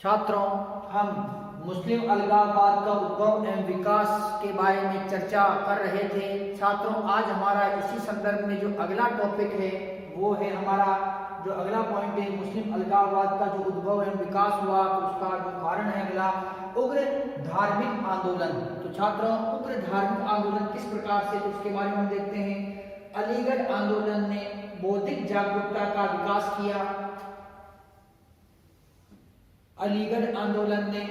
छात्रों, हम मुस्लिम अलगाववाद का उद्भव एवं विकास के बारे में चर्चा कर रहे थे। छात्रों, आज हमारा इसी संदर्भ में जो अगला टॉपिक है वो है हमारा जो अगला पॉइंट है मुस्लिम अलगाववाद का जो उद्भव एवं विकास हुआ, तो उसका जो कारण है अगला उग्र धार्मिक आंदोलन। तो छात्रों, उग्र धार्मिक आंदोलन किस प्रकार से, तो उसके बारे में हम देखते हैं। अलीगढ़ आंदोलन ने बौद्धिक जागरूकता का विकास किया। अलीगढ़ आंदोलन ने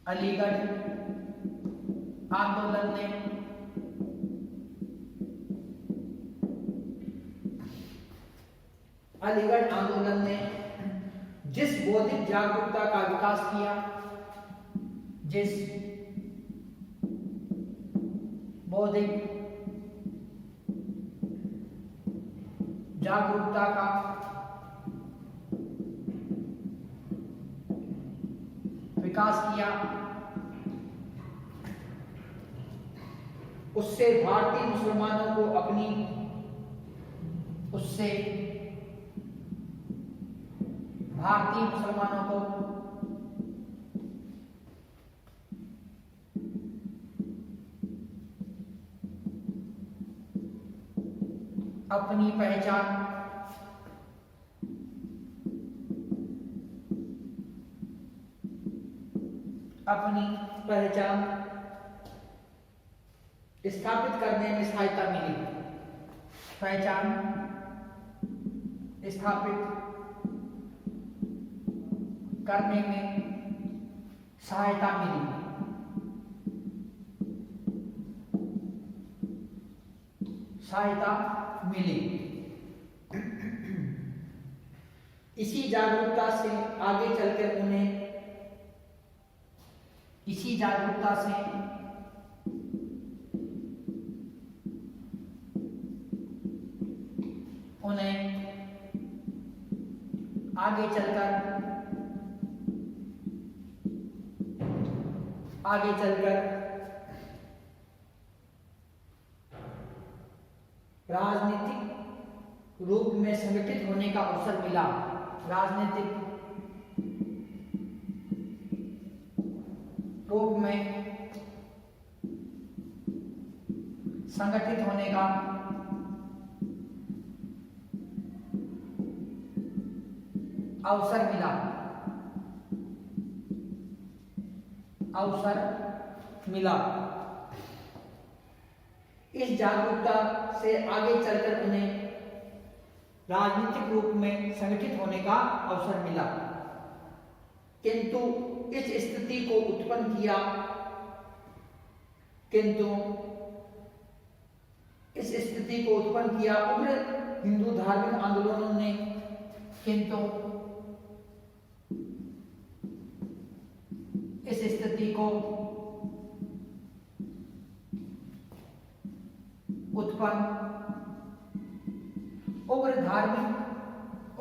अलीगढ़ आंदोलन ने अलीगढ़ आंदोलन ने जिस बौद्धिक जागरूकता का विकास किया, जिस बौद्धिक जागरूकता का विकास किया, उससे भारतीय मुसलमानों को अपनी पहचान स्थापित करने में सहायता मिली। पहचान स्थापित करने में सहायता मिली। इसी जागरूकता से आगे चलकर उन्हें आगे चलकर राजनीतिक रूप में संगठित होने का अवसर मिला। राजनीतिक रूप में संगठित होने का अवसर मिला। इस जागरूकता से आगे चलकर उन्हें राजनीतिक रूप में संगठित होने का अवसर मिला, किंतु इस स्थिति को उत्पन्न किया उग्र हिंदू धार्मिक आंदोलनों ने। किंतु इस स्थिति को उत्पन्न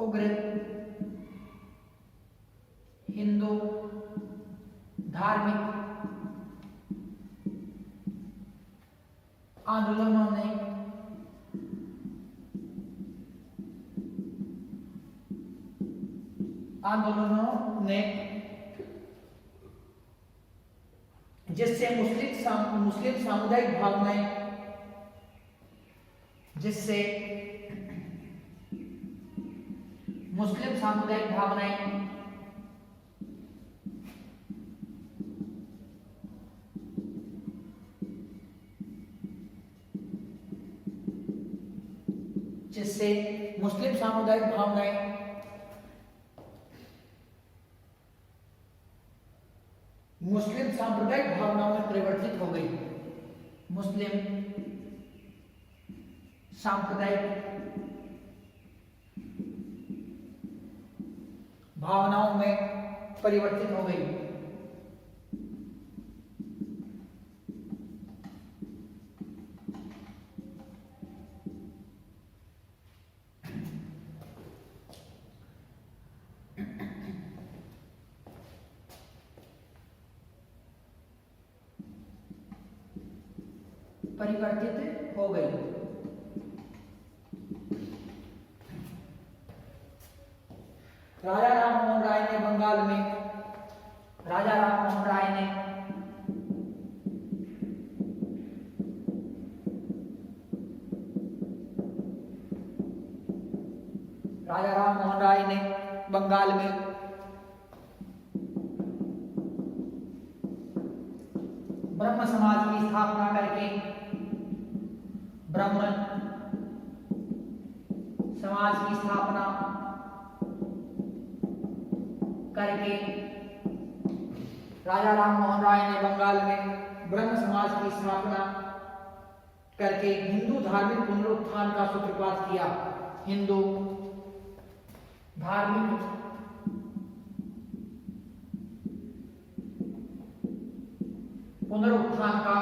उग्र हिंदू धार्मिक आंदोलनों ने जिससे मुस्लिम सामुदायिक भावनाएं मुस्लिम सांप्रदायिक भावनाओं में परिवर्तित हो गई। मुस्लिम सांप्रदायिक भावनाओं में परिवर्तित हो गई। परिवर्तित हो गई। राजा राम मोहन राय ने बंगाल में, राजा राम मोहन राय ने राजा राम मोहन राय ने बंगाल में ब्रह्म समाज की स्थापना करके, ब्रह्म समाज की स्थापना करके राजा राम मोहन राय ने बंगाल में ब्रह्म समाज की स्थापना करके हिंदू धार्मिक पुनरुत्थान का सूत्रपात किया। हिंदू धार्मिक पुनरुत्थान का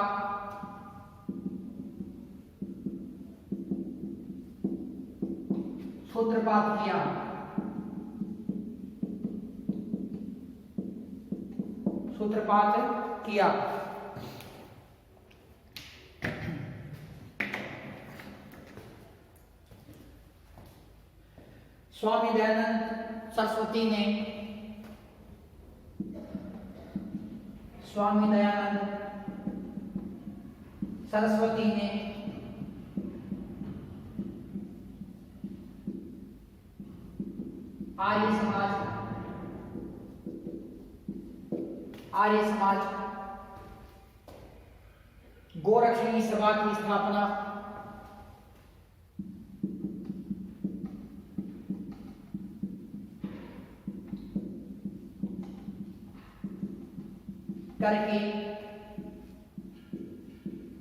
सूत्रपात किया। सूत्रपात किया। स्वामी दयानंद सरस्वती ने, स्वामी दयानंद सरस्वती ने आर्य समाज गोरक्षणी सभा की स्थापना करके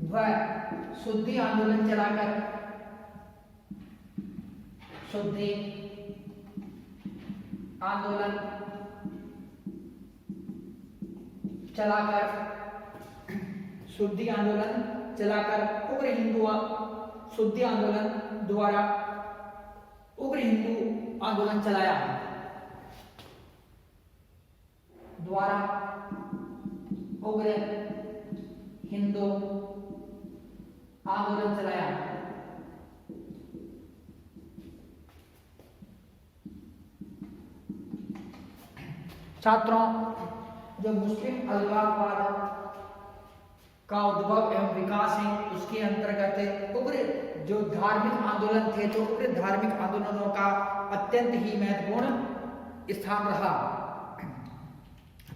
वह शुद्धि आंदोलन चलाकर, शुद्धि आंदोलन चलाकर, शुद्धि आंदोलन चलाकर उग्र हिंदू शुद्धि आंदोलन द्वारा उग्र हिंदू आंदोलन चलाया, द्वारा उग्र हिंदू आंदोलन चलाया। छात्रों, जो मुस्लिम अलगाववाद का उद्भव एवं विकास है, उसके अंतर्गत उग्र जो धार्मिक आंदोलन थे, तो उग्र धार्मिक आंदोलनों का अत्यंत ही महत्वपूर्ण स्थान रहा।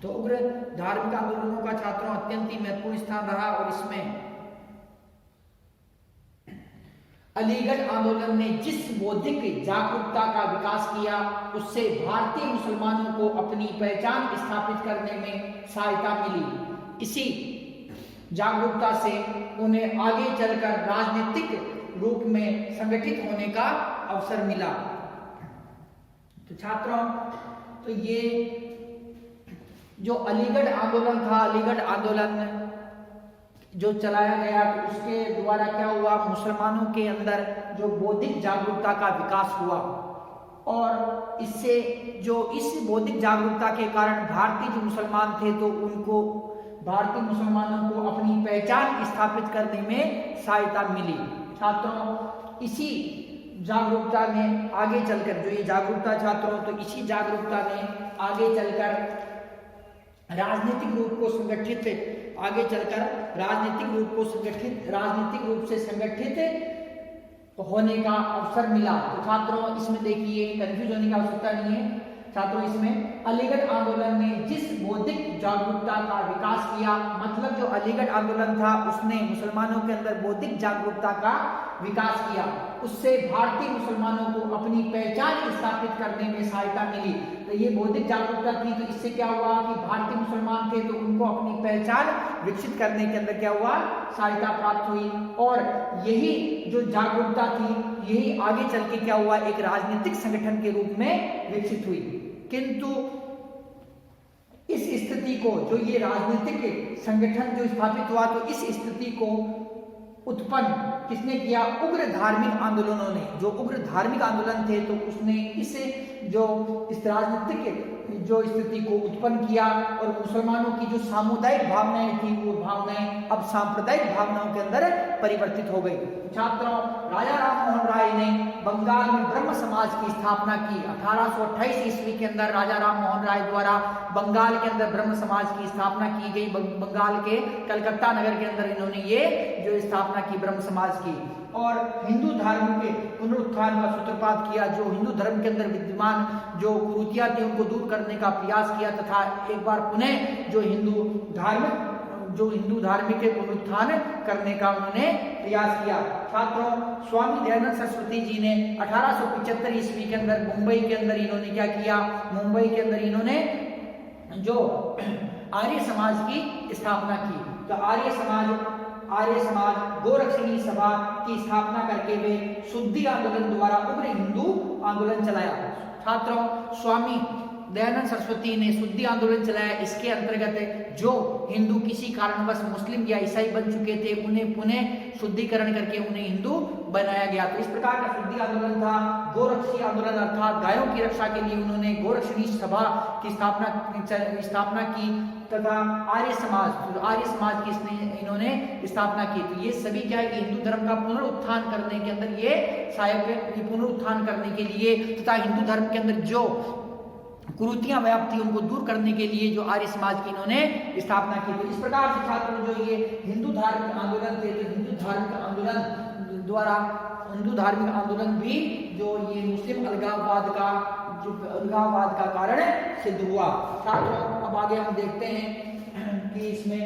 तो उग्र धार्मिक आंदोलनों का छात्रों अत्यंत ही महत्वपूर्ण स्थान रहा और इसमें अलीगढ़ आंदोलन ने जिस बौद्धिक जागरूकता का विकास किया, उससे भारतीय मुसलमानों को अपनी पहचान स्थापित करने में सहायता मिली। इसी जागरूकता से उन्हें आगे चलकर राजनीतिक रूप में संगठित होने का अवसर मिला। तो छात्रों, तो ये जो अलीगढ़ आंदोलन था, अलीगढ़ आंदोलन जो चलाया गया, तो उसके द्वारा क्या हुआ, मुसलमानों के अंदर जो बौद्धिक जागरूकता का विकास हुआ और इससे जो इस बौद्धिक जागरूकता के कारण भारतीय जो मुसलमान थे, तो उनको भारतीय मुसलमानों को अपनी पहचान स्थापित करने में सहायता मिली। छात्रों, इसी जागरूकता ने आगे चलकर, जो ये जागरूकता छात्रों, तो इसी जागरूकता ने आगे चलकर राजनीतिक रूप को संगठित, आगे चलकर राजनीतिक रूप से संगठित होने का अवसर मिला। तो छात्रों, इसमें देखिए कंफ्यूज होने की आवश्यकता नहीं है। छात्रों, इसमें अलीगढ़ आंदोलन ने जिस बौद्धिक जागरूकता का विकास किया, मतलब जो अलीगढ़ आंदोलन था उसने मुसलमानों के अंदर बौद्धिक जागरूकता का विकास किया, उससे भारतीय मुसलमानों को अपनी पहचान स्थापित करने में सहायता मिली। तो ये बौद्धिक जागरूकता थी, तो इससे क्या हुआ कि भारतीय मुसलमान थे, तो उनको अपनी पहचान विकसित करने के अंदर क्या हुआ, सहायता प्राप्त हुई। और यही जो जागरूकता थी, यही आगे चल के क्या हुआ, एक राजनीतिक संगठन के रूप में विकसित हुई। किंतु इस स्थिति को, जो ये राजनीतिक संगठन जो स्थापित हुआ, तो इस स्थिति को उत्पन्न किसने किया, उग्र धार्मिक आंदोलनों ने। जो उग्र धार्मिक आंदोलन थे, तो उसने इस जो इस राजनीतिक जो स्थिति को उत्पन्न किया और मुसलमानों की जो सामुदायिक भावनाएं थी वो भावनाएं अब सांप्रदायिक भावनाओं के अंदर परिवर्तित हो गई। छात्रों, राजा राम मोहन राय ने बंगाल में ब्रह्म समाज की स्थापना की। 1828 ईस्वी के अंदर राजा राम मोहन राय द्वारा बंगाल के अंदर ब्रह्म समाज की स्थापना की गई। बंगाल के कलकत्ता नगर के अंदर इन्होंने ये जो स्थापना की ब्रह्म समाज की और हिंदू धर्म के पुनरुत्थान का सूत्रपात किया। जो हिंदू धर्म के अंदर विद्यमान जो कुरीतियां थी उनको दूर करने का प्रयास किया तथा एक बार पुनः जो हिंदू धार्मिक के पुनरुत्थान करने का उन्होंने प्रयास किया। छात्रों, स्वामी दयानंद सरस्वती जी ने 1875 ईस्वी के अंदर मुंबई के अंदर इन्होंने क्या किया, मुंबई के अंदर इन्होंने जो आर्य समाज की स्थापना की। तो आर्य समाज गोरक्षणी सभा की स्थापना करके वे शुद्धि आंदोलन द्वारा उग्र हिंदू आंदोलन चलाया। छात्रों, स्वामी दयानंद सरस्वती ने शुद्धि आंदोलन चलाया। इसके अंतर्गत जो हिंदू किसी कारणवश मुस्लिम या ईसाई बन चुके थे उन्हें पुनः शुद्धिकरण करके उन्हें हिंदू बनाया गया। तो इस प्रकार का शुद्धि आंदोलन था। गोरक्षी आंदोलन अर्थात गायों की रक्षा के लिए उन्होंने गोरक्षणी सभा की स्थापना की तथा आर्य समाज की इन्होंने स्थापना की। तो ये सभी क्या है कि हिंदू धर्म का पुनरुत्थान करने के अंदर ये सहायक पुनरुत्थान करने के लिए तथा हिंदू धर्म के अंदर जो कुरीतियां व्याप्त थी उनको दूर करने के लिए जो आर्य समाज की इन्होंने स्थापना की। तो इस प्रकार से छात्रों जो ये हिंदू धार्मिक आंदोलन थे, तो हिंदू धार्मिक आंदोलन भी जो ये मुस्लिम अलगाववाद का कारण सिद्ध हुआ। छात्रों, अब आगे हम देखते हैं कि इसमें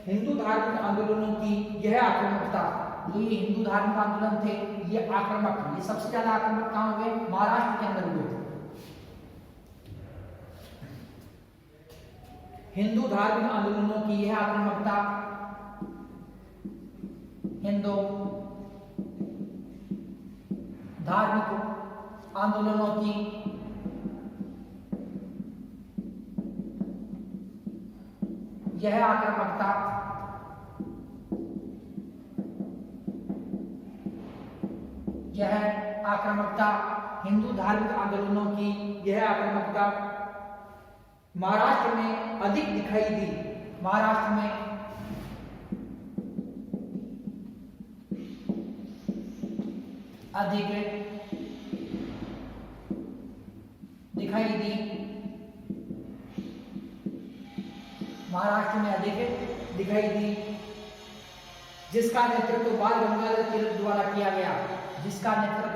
हिंदू धार्मिक आंदोलनों की यह आक्रामकता, जो ये हिंदू धार्मिक आंदोलन थे ये आक्रामक, ये सबसे ज्यादा आक्रामक कहां हुए, महाराष्ट्र के अंदर हुए थे। हिंदू धार्मिक आंदोलनों की यह आक्रामकता हिंदू धार्मिक आंदोलनों की यह आक्रामकता हिंदू धार्मिक आंदोलनों की यह आक्रामकता महाराष्ट्र में अधिक दिखाई दी। महाराष्ट्र में अधिक दिखाई दी। जिसका नेतृत्व बाल गंगाधर तिलक द्वारा किया गया। जिसका नेतृत्व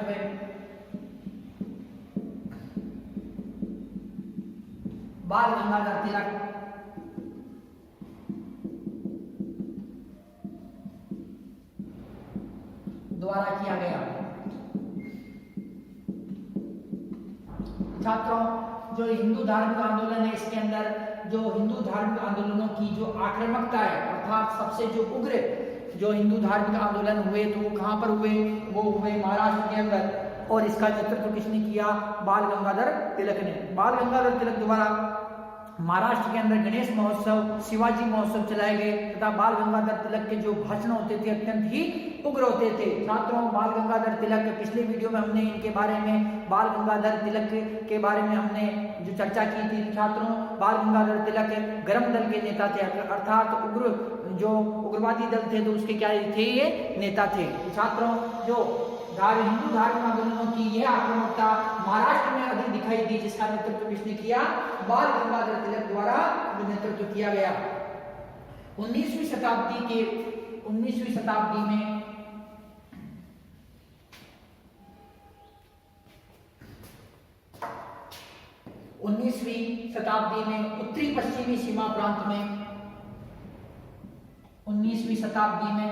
बाल गंगाधर तिलक द्वारा किया गया। छात्रों, जो हिंदू धार्मिक आंदोलन है इसके अंदर जो हिंदू धार्मिक आंदोलनों की जो आक्रामकता है अर्थात सबसे जो उग्र जो हिंदू धार्मिक आंदोलन हुए तो वो कहां पर हुए, वो हुए महाराष्ट्र के अंदर। और इसका नेतृत्व किसने किया, बाल गंगाधर तिलक ने। बाल गंगाधर तिलक द्वारा महाराष्ट्र के अंदर गणेश महोत्सव, शिवाजी महोत्सव चलाए गए तथा बाल गंगाधर तिलक के जो भाषण होते थे अत्यंत ही उग्र होते थे। छात्रों, बाल गंगाधर तिलक पिछले वीडियो में हमने इनके बारे में बाल गंगाधर तिलक के बारे में हमने जो चर्चा की थी। छात्रों, बाल गंगाधर तिलक गर्म दल के नेता थे अर्थात उग्रवादी दल थे तो उसके क्या थे, ये नेता थे। छात्रों, जो हिंदू धार्मिक आंदोलनों की यह आक्रामकता महाराष्ट्र में अधिक दिखाई दी। जिसका नेतृत्व किसने किया, बाल गंगाधर तिलक द्वारा नेतृत्व किया गया। 19वीं शताब्दी में उत्तरी पश्चिमी सीमा प्रांत में 19वीं शताब्दी में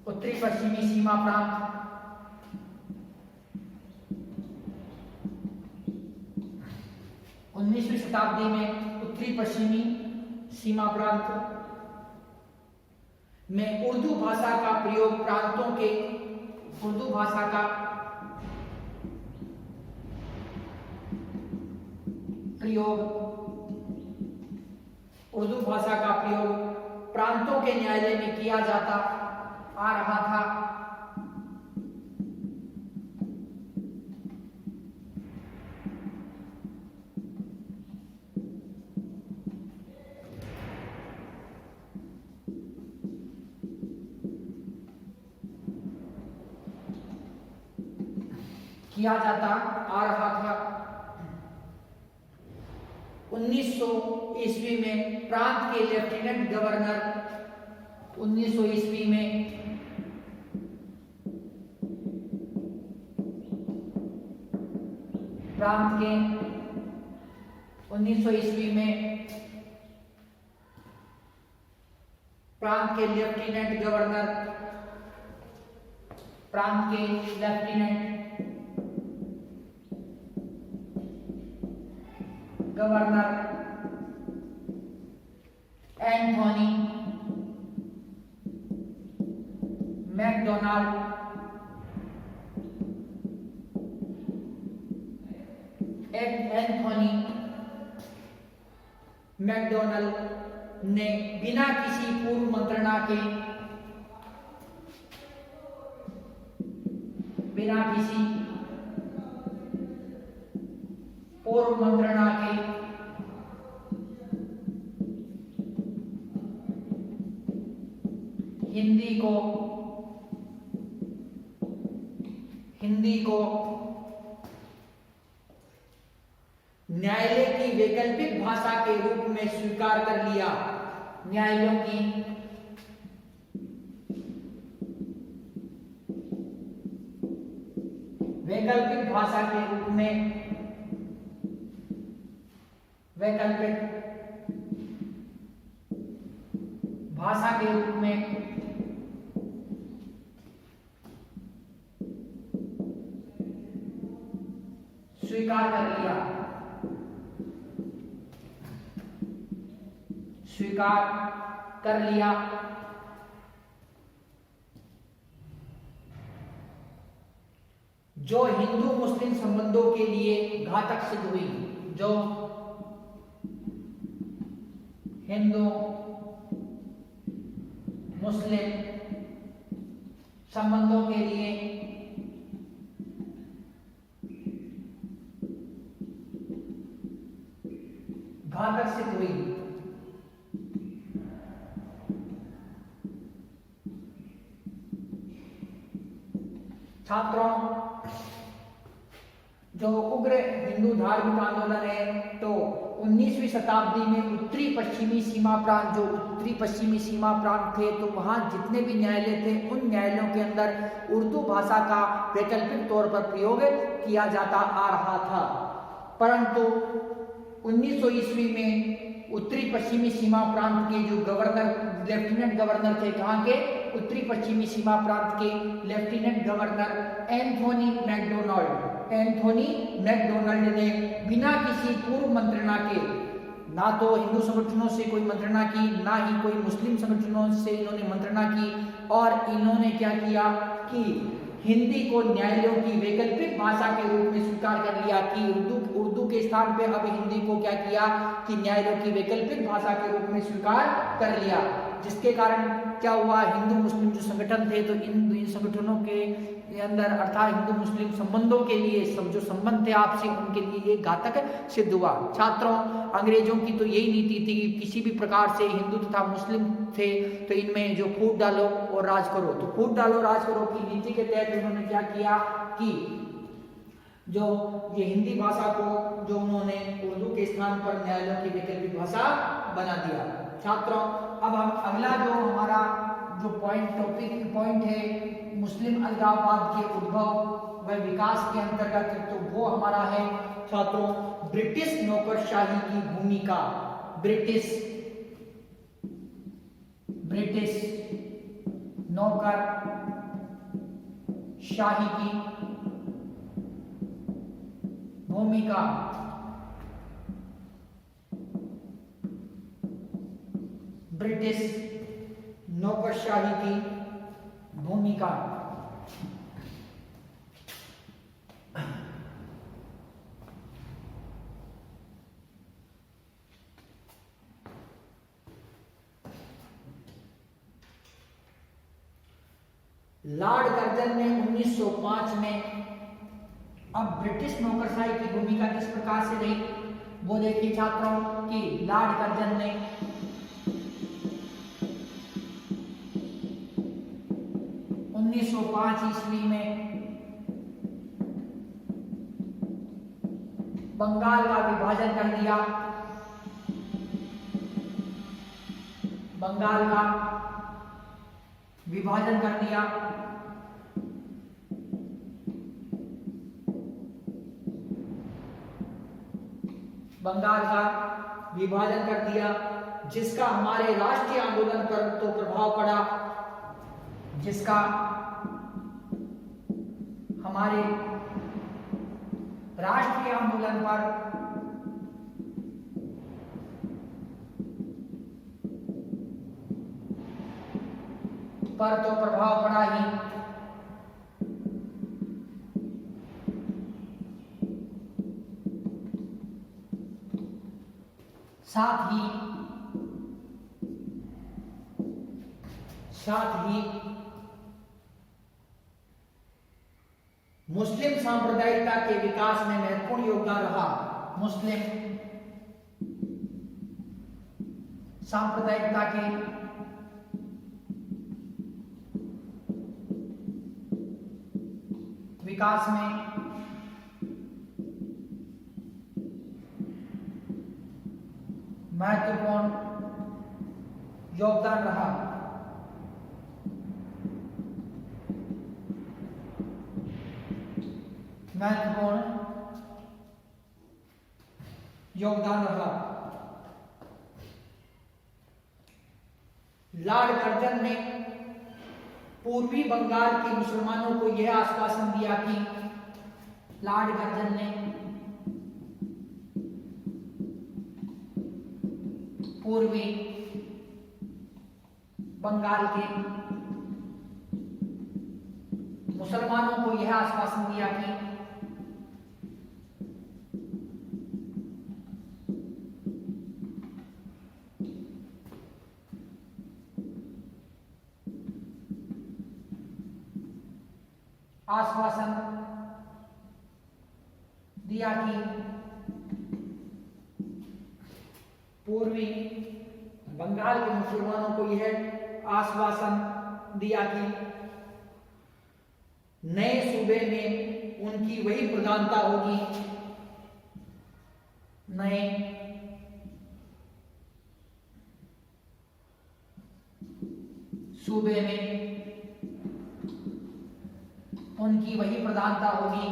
उत्तरी पश्चिमी सीमा प्रांत उत्तरी पश्चिमी सीमा प्रांत में उर्दू भाषा का प्रयोग प्रयोग, उर्दू भाषा का प्रयोग प्रांतों के न्यायालय में किया जाता आ रहा था। किया जाता आ रहा था। 1900 ईस्वी में प्रांत के लेफ्टिनेंट गवर्नर 1900 ईस्वी में प्रांत के 1900 ईस्वी में प्रांत के लेफ्टिनेंट गवर्नर प्रांत के लेफ्टिनेंट गवर्नर एंथोनी मैकडोनाल्ड ने बिना किसी पूर्व मंत्रणा के हिंदी को न्यायालय की वैकल्पिक भाषा के रूप में स्वीकार कर लिया। न्यायालयों की वैकल्पिक भाषा के रूप में स्वीकार कर लिया। जो हिंदू मुस्लिम संबंधों के लिए घातक सिद्ध हुई। जो हिंदू मुस्लिम संबंधों के लिए घातक सिद्ध हुई। छात्रों, जो उग्र हिंदू धार्मिक आंदोलन है, तो 19वीं शताब्दी में उत्तरी पश्चिमी सीमा प्रांत थे, तो वहां जितने भी न्यायालय थे, उन न्यायालयों के अंदर उर्दू भाषा का वैकल्पिक तौर पर प्रयोग किया जाता आ रहा था। परंतु 1900 ईस्वी में उत्तरी पश्चिमी सीमा प्रांत के जो लेफ्टिनेंट गवर्नर थे, कहाँ के? उत्तरी पश्चिमी सीमा प्रांत के लेफ्टिनेंट गवर्नर एंथोनी मैकडोनाल्ड ने बिना किसी पूर्व मंत्रणा के, ना तो हिंदू संगठनों से कोई मंत्रणा की, ना ही कोई मुस्लिम संगठनों से इन्होंने मंत्रणा की, और इन्होंने क्या किया कि हिंदी को न्यायालयों की वैकल्पिक भाषा के रूप में स्वीकार कर लिया कि उर्दू के स्थान पे अब हिंदी को क्या किया कि न्यायालयों की वैकल्पिक भाषा के रूप में स्वीकार कर लिया। जिसके कारण क्या हुआ, हिंदू मुस्लिम जो संगठन थे, तो इन संगठनों के अंदर अर्थात हिंदू मुस्लिम संबंधों के लिए जो संबंध थे आपसी, उनके लिए एक घातक सिद्ध हुआ। छात्रों, अंग्रेजों की तो यही नीति थी कि किसी भी प्रकार से हिंदू तथा मुस्लिम थे तो इनमें जो फूट डालो और राज करो, तो फूट डालो राज करो की नीति के तहत उन्होंने क्या किया कि जो ये हिंदी भाषा को जो उन्होंने उर्दू के स्थान पर न्यायालयों की वैकल्पिक भाषा बना दिया। छात्रों, अब हम अगला जो हमारा जो पॉइंट है मुस्लिम अलगाववाद के उद्भव व विकास के अंतर्गत, तो वो हमारा है छात्रों ब्रिटिश नौकरशाही की भूमिका। ब्रिटिश नौकरशाही की भूमिका। ब्रिटिश नौकरशाही की भूमिका। लॉर्ड कर्जन ने 1905 में, अब ब्रिटिश नौकरशाही की भूमिका किस प्रकार से रही वो देखिए छात्रों कि लॉर्ड कर्जन ने 1905 ईस्वी में बंगाल का विभाजन कर दिया। बंगाल का विभाजन कर दिया। बंगाल का विभाजन कर दिया, जिसका हमारे राष्ट्रीय आंदोलन पर तो प्रभाव पड़ा, जिसका हमारे राष्ट्रीय आंदोलन पर तो प्रभाव पड़ा ही, साथ ही मुस्लिम सांप्रदायिकता के विकास में महत्वपूर्ण योगदान रहा। मुस्लिम सांप्रदायिकता के विकास में महत्वपूर्ण योगदान रहा। महत्वपूर्ण योगदान रहा। लॉर्ड कर्जन ने पूर्वी बंगाल के मुसलमानों को यह आश्वासन दिया कि लॉर्ड कर्जन ने पूर्वी बंगाल के मुसलमानों को यह आश्वासन दिया कि पूर्वी बंगाल के मुसलमानों को यह आश्वासन दिया कि नए सूबे में उनकी वही प्रधानता होगी, नए सूबे में उनकी वही प्रधानता होगी।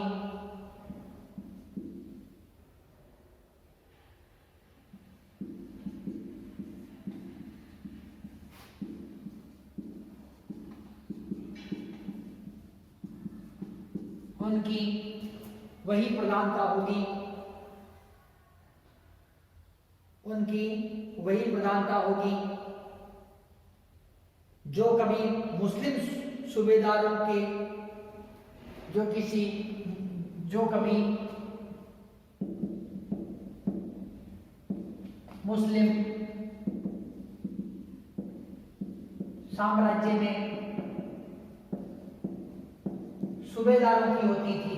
उनकी वही प्रधानता होगी, उनकी वही प्रधानता होगी जो कभी मुस्लिम सूबेदारों के जो कभी मुस्लिम साम्राज्य में सूबेदारों की होती थी।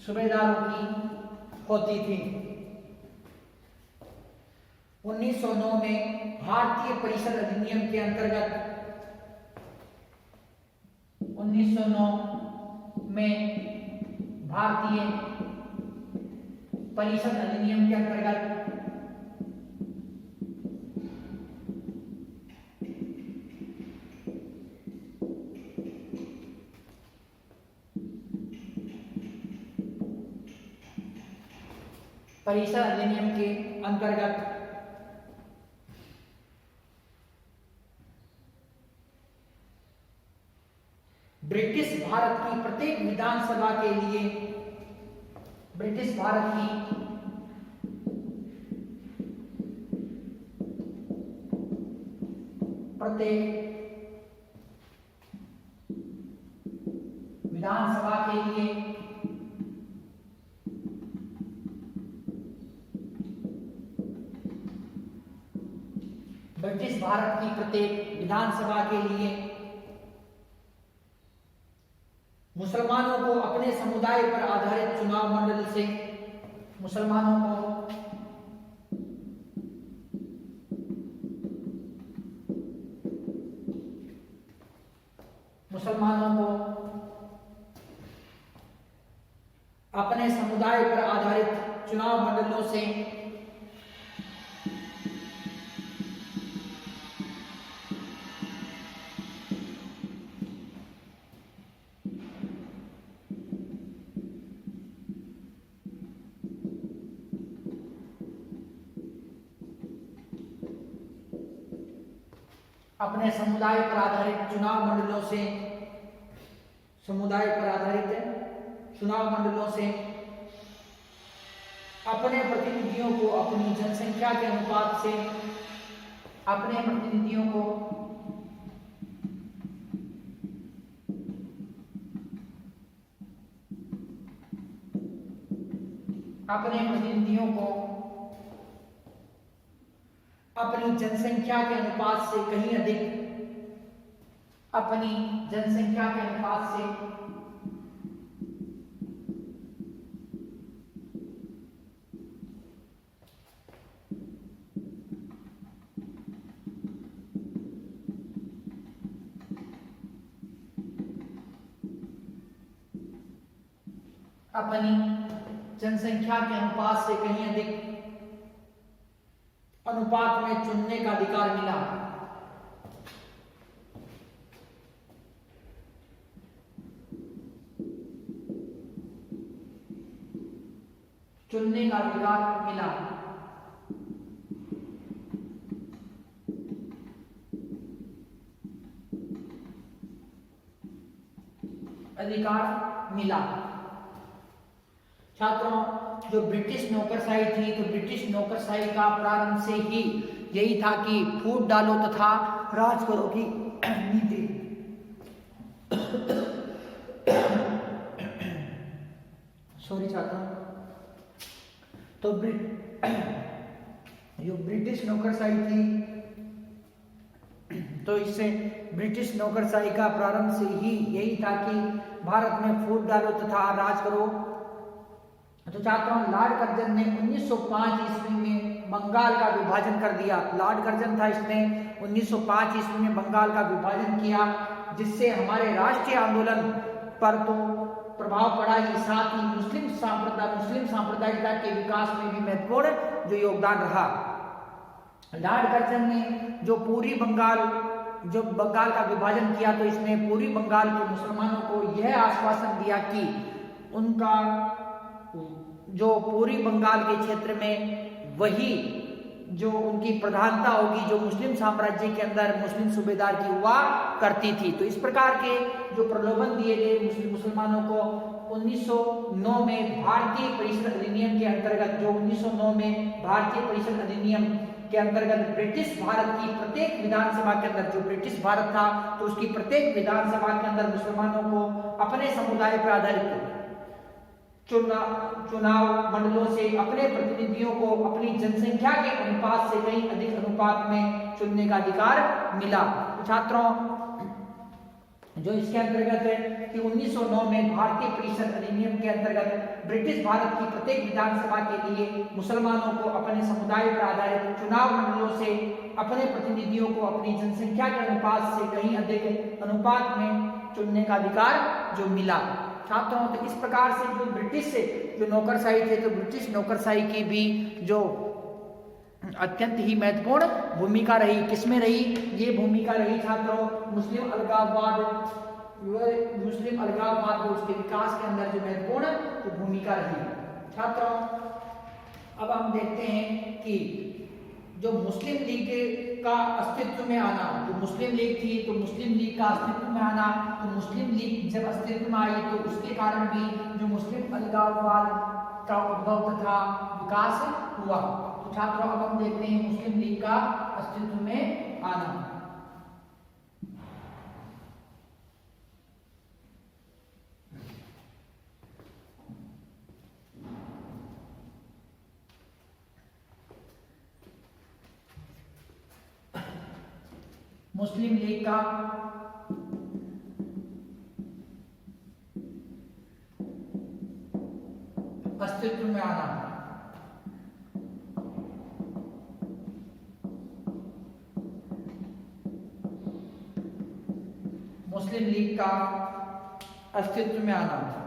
सूबेदारों की होती थी। 1909 में भारतीय परिषद अधिनियम के अंतर्गत 1909 में भारतीय परिषद अधिनियम के अंतर्गत परिषद अधिनियम के अंतर्गत ब्रिटिश भारत की प्रत्येक विधानसभा के लिए ब्रिटिश भारत की प्रत्येक विधानसभा के लिए भारत की प्रत्येक विधानसभा के लिए मुसलमानों को अपने समुदाय पर आधारित चुनाव मंडल से मुसलमानों को अपने समुदाय पर आधारित चुनाव मंडलों से अपने समुदाय पर आधारित चुनाव मंडलों से अपने प्रतिनिधियों को अपनी जनसंख्या के अनुपात से अपने प्रतिनिधियों को अपनी जनसंख्या के अनुपात से कहीं अधिक अपनी जनसंख्या के अनुपात से अपनी जनसंख्या के अनुपात से कहीं अधिक अनुपात में चुनने का अधिकार मिला। चुनने का अधिकार मिला। अधिकार मिला। छात्रों, जो ब्रिटिश नौकरशाही थी तो ब्रिटिश नौकरशाही का प्रारंभ से ही यही था कि फूट डालो तथा राज करो की नीति। सॉरी छात्रों, तो जो ब्रिटिश नौकरशाही थी तो इससे ब्रिटिश नौकरशाही का प्रारंभ से ही यही था कि भारत में फूट डालो तथा राज करो। तो छात्रों, लॉर्ड कर्जन ने 1905 ईस्वी में बंगाल का विभाजन कर दिया। लॉर्ड कर्जन था, इसने 1905 ईस्वी में बंगाल का विभाजन किया, जिससे हमारे राष्ट्रीय आंदोलन पर तो प्रभाव पड़ा ही, साथ ही मुस्लिम सांप्रदायिकता के विकास में भी महत्वपूर्ण जो योगदान रहा। लॉर्ड कर्जन ने जो बंगाल का विभाजन किया तो इसने पूरी बंगाल के मुसलमानों को यह आश्वासन दिया कि उनका जो पूरी बंगाल के क्षेत्र में वही जो उनकी प्रधानता होगी जो मुस्लिम साम्राज्य के अंदर मुस्लिम सूबेदार की हुआ करती थी। तो इस प्रकार के जो प्रलोभन दिए गए मुसलमानों को 1909 में भारतीय परिषद अधिनियम के अंतर्गत, जो 1909 में भारतीय परिषद अधिनियम के अंतर्गत ब्रिटिश भारत की प्रत्येक विधानसभा के अंदर, जो ब्रिटिश भारत था तो उसकी प्रत्येक विधानसभा के अंदर मुसलमानों को अपने समुदाय पर आधारित चुनाव मंडलों से अपने प्रतिनिधियों को अपनी जनसंख्या के अनुपात से कहीं अधिक अनुपात में चुनने का अधिकार मिला। छात्रों, जो इसके अंतर्गत है कि 1909 में भारतीय परिषद अधिनियम के अंतर्गत ब्रिटिश भारत की प्रत्येक विधानसभा के लिए मुसलमानों को अपने समुदाय पर आधारित चुनाव मंडलों से अपने प्रतिनिधियों को अपनी जनसंख्या के अनुपात से कहीं अधिक अनुपात में चुनने का अधिकार जो मिला। छात्रों, तो इस प्रकार से जो ब्रिटिश से जो नौकरशाही थे तो ब्रिटिश नौकरशाही की भी जो अत्यंत ही महत्वपूर्ण भूमिका रही, किसमें रही? ये भूमिका रही छात्रों मुस्लिम अलगाववाद और उसके विकास के अंदर जो महत्वपूर्ण जो भूमिका रही। छात्रों, अब हम देखते हैं कि जो मुस्लिम लीग का अस्तित्व में आना, जो मुस्लिम लीग थी तो मुस्लिम लीग का अस्तित्व में आना, तो मुस्लिम लीग जब अस्तित्व में आई तो उसके कारण भी जो मुस्लिम अलगाववाद का उद्भव तथा विकास हुआ। तो छात्रों, अब हम देखते हैं मुस्लिम लीग का अस्तित्व में आना। मुस्लिम लीग का अस्तित्व में आना। मुस्लिम लीग का अस्तित्व में आना।